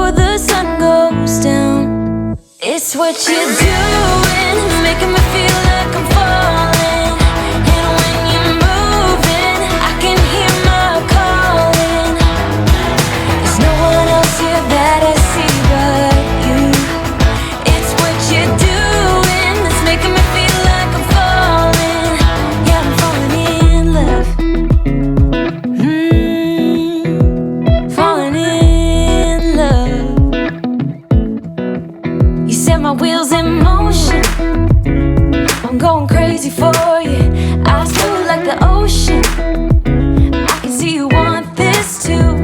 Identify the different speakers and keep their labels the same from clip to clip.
Speaker 1: before the sun goes down. It's what you're doing, it's making me feel like I'm falling. And when you're moving, I can hear my calling. There's no one else here that I see but you. It's what you're doing, it's making me feel like I'm falling. Yeah, I'm falling in love. Falling in love. You set my wheels in motion, I'm going crazy for you. Eyes blue like the ocean, I can see you want this too.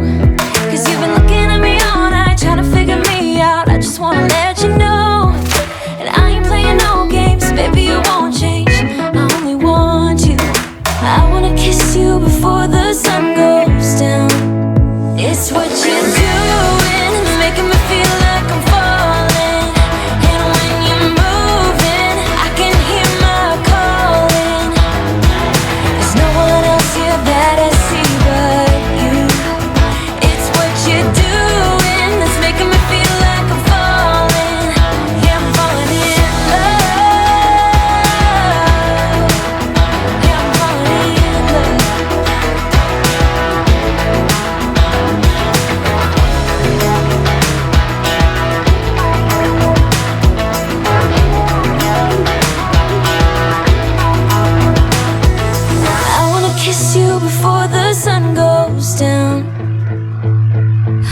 Speaker 1: Cause you've been looking at me all night, trying to figure me out. I just wanna let you know, and I ain't playing no games, baby, you won't change. I only want you. I wanna kiss you before the sun goes down. It's what you're doing, it's making me feel like I'm falling. And when you're moving, I can hear my calling. There's no one else here that I see but you. It's what you're doing, it's making me feel like I'm falling. Yeah, I'm falling in love. Yeah, I'm falling in love. I wanna kiss you before the sun goes down.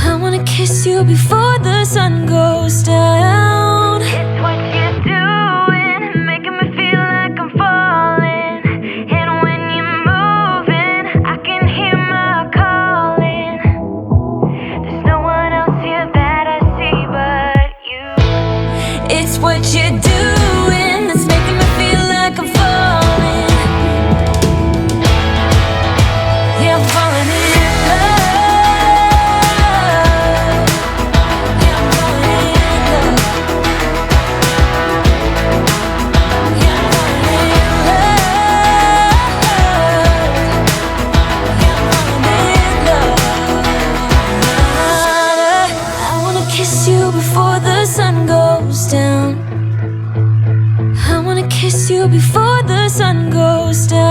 Speaker 1: I wanna kiss you before the sun goes down. It's what you're doing, making me feel like I'm falling. And when you're moving, I can hear my calling. There's no one else here that I see but you. It's what you're doing, it's making me feel like I'm falling. Yeah, I'm falling in love. Yeah, I'm falling in love. Yeah, I'm falling in love. Yeah, I'm falling in love. I wanna kiss you before the sun goes down. I wanna kiss you before the sun goes down.